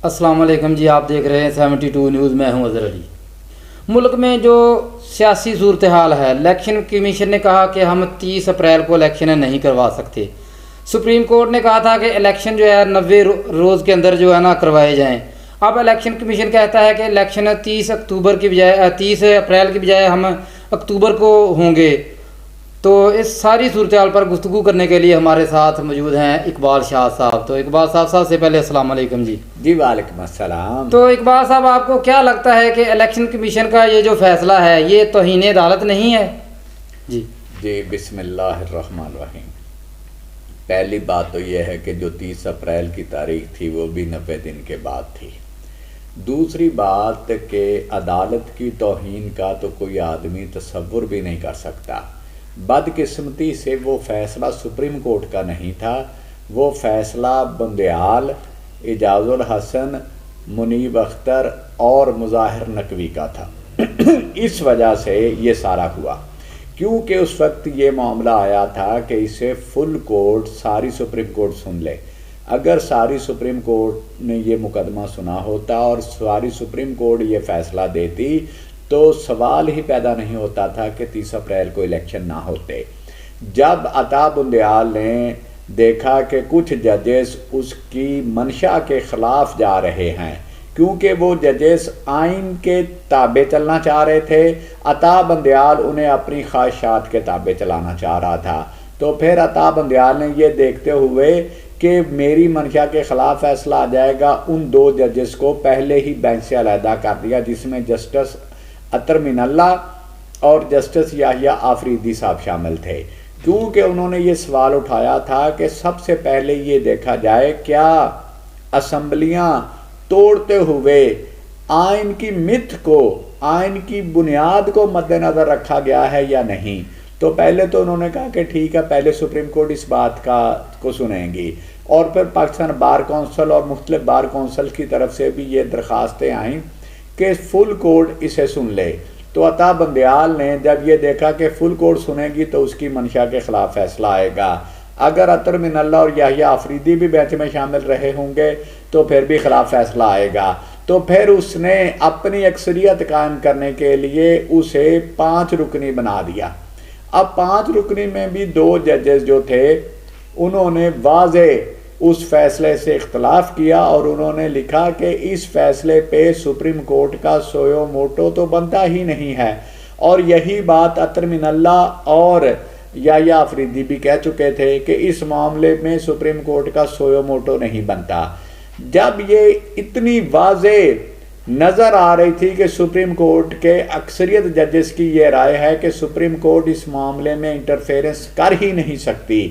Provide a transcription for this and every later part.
अस्सलाम वालेकुम जी। आप देख रहे हैं 72 न्यूज़। मैं हूं अज़हर अली। मुल्क में जो सियासी सूरत हाल है, इलेक्शन कमीशन ने कहा कि हम 30 अप्रैल को इलेक्शन नहीं करवा सकते। सुप्रीम कोर्ट ने कहा था कि इलेक्शन जो है 90 रोज़ के अंदर जो है ना करवाए जाएं। अब इलेक्शन कमीशन कहता है कि इलेक्शन 30 अक्टूबर की बजाय 30 अप्रैल की बजाय हम अक्टूबर को होंगे। तो इस सारी सूरत हाल पर गुफ्तगू करने के लिए हमारे साथ मौजूद हैं इकबाल शाह साहब। तो इकबाल साहब सबसे पहले अस्सलाम वालेकुम जी। जी वालेकुम अस्सलाम। तो इकबाल साहब, आपको क्या लगता है कि इलेक्शन कमीशन का ये जो फैसला है ये तौहीन अदालत नहीं है? जी जी बिस्मिल्लाहिर्रहमानिर्रहीम। पहली बात तो यह है कि जो 30 अप्रैल की तारीख थी वो भी 90 दिन के बाद थी। दूसरी बात कि अदालत की तौहीन का तो कोई आदमी तसव्वुर भी नहीं कर सकता। बदकिस्मती से वो फैसला सुप्रीम कोर्ट का नहीं था, वो फैसला बंदयाल, इजाजुल हसन, मुनीब अख्तर और मुज़ाहिर नकवी का था। इस वजह से ये सारा हुआ, क्योंकि उस वक्त ये मामला आया था कि इसे फुल कोर्ट, सारी सुप्रीम कोर्ट सुन ले। अगर सारी सुप्रीम कोर्ट ने ये मुकदमा सुना होता और सारी सुप्रीम कोर्ट ये फैसला देती तो सवाल ही पैदा नहीं होता था कि 30 अप्रैल को इलेक्शन ना होते। जब अता बुंदयाल ने देखा कि कुछ जजेस उसकी मंशा के ख़िलाफ़ जा रहे हैं, क्योंकि वो जजेस आइन के ताबे चलना चाह रहे थे, अता बंदयाल उन्हें अपनी ख्वाहिशात के ताबे चलाना चाह रहा था। तो फिर अता बंदयाल ने ये देखते हुए कि मेरी मंशा के ख़िलाफ़ फैसला आ जाएगा, उन दो जजेस को पहले ही बेंच से अलहदा कर दिया, जिसमें जस्टिस अतर मिनल्ला और जस्टिस याहिया आफरीदी साहब शामिल थे। क्योंकि उन्होंने ये सवाल उठाया था कि सबसे पहले ये देखा जाए क्या असम्बलियाँ तोड़ते हुए आइन की मिथ को, आइन की बुनियाद को मद्देनज़र रखा गया है या नहीं। तो पहले तो उन्होंने कहा कि ठीक है, पहले सुप्रीम कोर्ट इस बात को सुनेंगी, और फिर पाकिस्तान बार कौंसिल और मुख्तलिफ बार कौंसिल की तरफ से भी ये दरख्वास्तें आईं कि फुल कोर्ट इसे सुन ले। तो अता बंदयाल ने जब ये देखा कि फुल कोर्ट सुनेगी तो उसकी मंशा के ख़िलाफ़ फैसला आएगा, अगर अतर मिनल्ला और याहिया आफरीदी भी बेंच में शामिल रहे होंगे तो फिर भी ख़िलाफ़ फैसला आएगा। तो फिर उसने अपनी अक्सरियत कायम करने के लिए उसे 5 रुकनी बना दिया। अब 5 रुकनी में भी 2 जजेस जो थे उन्होंने वाज़े उस फैसले से इख्तलाफ किया और उन्होंने लिखा कि इस फैसले पे सुप्रीम कोर्ट का सोयो मोटो तो बनता ही नहीं है। और यही बात अतर मिनल्ला और याहिया आफरीदी भी कह चुके थे कि इस मामले में सुप्रीम कोर्ट का सोयो मोटो नहीं बनता। जब ये इतनी वाज़े नज़र आ रही थी कि सुप्रीम कोर्ट के अक्सरियत जजेस की ये राय है कि सुप्रीम कोर्ट इस मामले में इंटरफेरेंस कर ही नहीं सकती,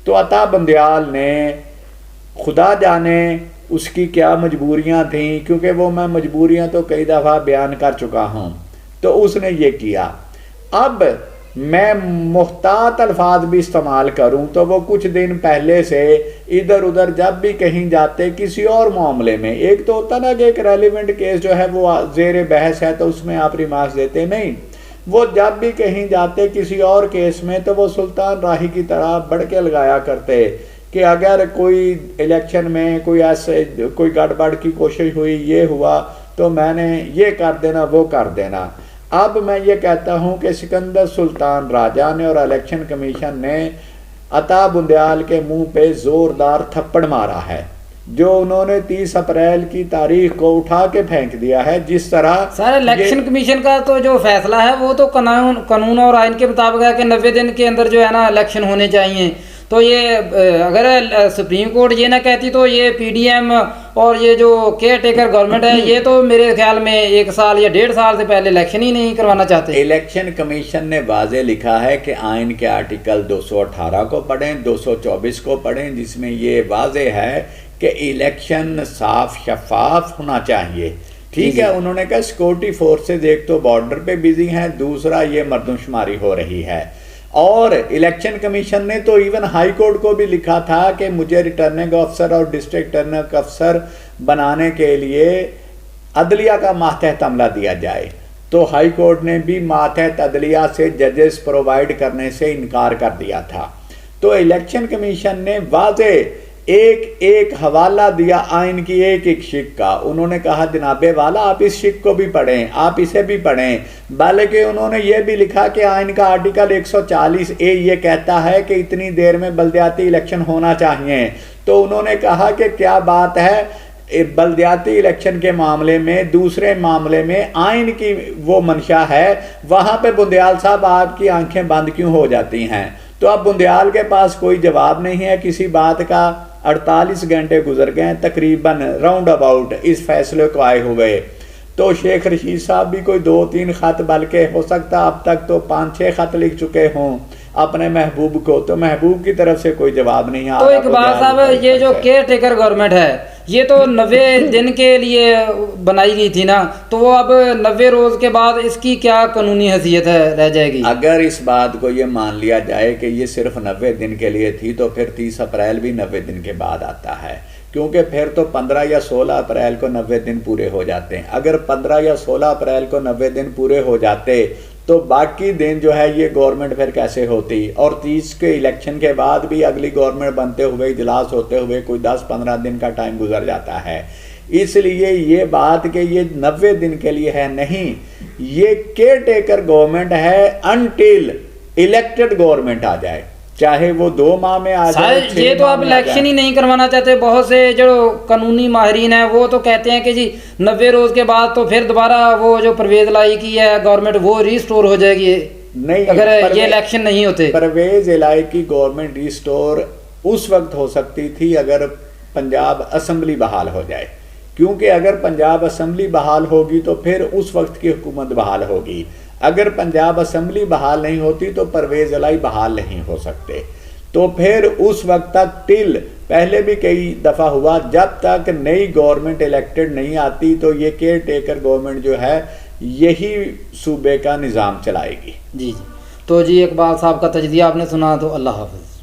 तो अता बंदयाल ने, खुदा जाने उसकी क्या मजबूरियां थीं, क्योंकि वो मैं मजबूरियां तो कई दफ़ा बयान कर चुका हूं, तो उसने ये किया। अब मैं मुख्तात अल्फाज भी इस्तेमाल करूं तो वो कुछ दिन पहले से इधर उधर जब भी कहीं जाते किसी और मामले में, एक तो होता ना कि एक रेलिवेंट केस जो है वो ज़ेर बहस है तो उसमें आप रिमार्क्स देते नहीं, वो जब भी कहीं जाते किसी और केस में तो वो सुल्तान राही की तरह बढ़ के लगाया करते कि अगर कोई इलेक्शन में कोई ऐसे कोई गड़बड़ की कोशिश हुई, ये हुआ तो मैंने ये कर देना वो कर देना। अब मैं ये कहता हूँ कि सिकंदर सुल्तान राजा ने और इलेक्शन कमीशन ने अता बुंदयाल के मुंह पे ज़ोरदार थप्पड़ मारा है, जो उन्होंने 30 अप्रैल की तारीख को उठा के फेंक दिया है। जिस तरह सर इलेक्शन कमीशन का तो जो फैसला है वो तो कानून और आइन के मुताबिक है कि 90 दिन के अंदर जो है ना इलेक्शन होने चाहिए। तो ये अगर सुप्रीम कोर्ट ये ना कहती तो ये पीडीएम और ये जो केयर टेकर गवर्नमेंट है ये तो मेरे ख्याल में 1 साल या 1.5 साल से पहले इलेक्शन ही नहीं करवाना चाहते। इलेक्शन कमीशन ने वाज़े लिखा है कि आइन के आर्टिकल 218 को पढ़ें, 224 को पढ़ें, जिसमें ये वाज़े है कि इलेक्शन साफ शफाफ होना चाहिए। ठीक है, उन्होंने कहा सिक्योरिटी फोर्सेज एक तो बॉर्डर पे बिजी हैं, दूसरा ये मर्दमशुमारी हो रही है। और इलेक्शन कमीशन ने तो इवन हाई कोर्ट को भी लिखा था कि मुझे रिटर्निंग अफसर और डिस्ट्रिक्ट रिटर्निंग अफसर बनाने के लिए अदलिया का मातहत अमला दिया जाए। तो हाई कोर्ट ने भी मातहत अदलिया से जजेस प्रोवाइड करने से इनकार कर दिया था। तो इलेक्शन कमीशन ने वाज़े एक एक हवाला दिया आइन की एक एक शिक का। उन्होंने कहा जनाबे वाला आप इस शिक को भी पढ़ें, आप इसे भी पढ़ें। बल्कि उन्होंने ये भी लिखा कि आइन का आर्टिकल 140A ये कहता है कि इतनी देर में बल्दियाती इलेक्शन होना चाहिए। तो उन्होंने कहा कि क्या बात है, बल्दियाती इलेक्शन के मामले में, दूसरे मामले में आइन की वो मंशा है, वहाँ पे बुंदियाल साहब आपकी आंखें बंद क्यों हो जाती हैं? तो अब बुंदियाल के पास कोई जवाब नहीं है किसी बात का। 48 घंटे गुजर गए तकरीबन राउंड अबाउट इस फैसले को आए हुए। तो शेख रशीद साहब भी कोई 2-3 खत, बल्कि हो सकता अब तक तो 5-6 खत लिख चुके हों अपने महबूब को, तो महबूब की तरफ से कोई जवाब नहीं आ तो रहा। इकबाल साहब, ये जो केयर टेकर गवर्नमेंट है ये तो 90 दिन के लिए बनाई गई थी ना, तो वो अब 90 रोज के बाद इसकी क्या कानूनी हैसियत है, रह जाएगी? अगर इस बात को ये मान लिया जाए कि ये सिर्फ 90 दिन के लिए थी, तो फिर 30 अप्रैल भी 90 दिन के बाद आता है, क्योंकि फिर तो 15 या 16 अप्रैल को 90 दिन पूरे हो जाते हैं। अगर 15 या 16 अप्रैल को 90 दिन पूरे हो जाते तो बाकी दिन जो है ये गवर्नमेंट फिर कैसे होती? और 30 के इलेक्शन के बाद भी अगली गवर्नमेंट बनते हुए, इजलास होते हुए कोई 10-15 दिन का टाइम गुजर जाता है। इसलिए ये बात कि ये 90 दिन के लिए है, नहीं, ये केयर टेकर गवर्नमेंट है अनटिल इलेक्टेड गवर्नमेंट आ जाए, चाहे वो 2 माह में आ जाए। ये तो आप इलेक्शन ही नहीं करवाना चाहते। बहुत से जो कानूनी माहिरीन हैं वो तो कहते हैं कि जी 90 रोज के बाद तो फिर दोबारा वो जो परवेज लाई की है गवर्नमेंट वो रिस्टोर हो जाएगी, नहीं अगर ये इलेक्शन नहीं होते। परवेज इलाई की गवर्नमेंट रिस्टोर उस वक्त हो सकती थी अगर पंजाब असम्बली बहाल हो जाए, क्योंकि अगर पंजाब असम्बली बहाल होगी तो फिर उस वक्त की हुकूमत बहाल होगी। अगर पंजाब असम्बली बहाल नहीं होती तो परवेज इलाई बहाल नहीं हो सकते। तो फिर उस वक्त तक टिल, पहले भी कई दफ़ा हुआ, जब तक नई गवर्नमेंट इलेक्टेड नहीं आती तो ये केयर टेकर गवर्नमेंट जो है यही सूबे का निज़ाम चलाएगी। जी जी। तो जी इकबाल साहब का तजदिया आपने सुना, तो अल्लाह हाफ़िज़।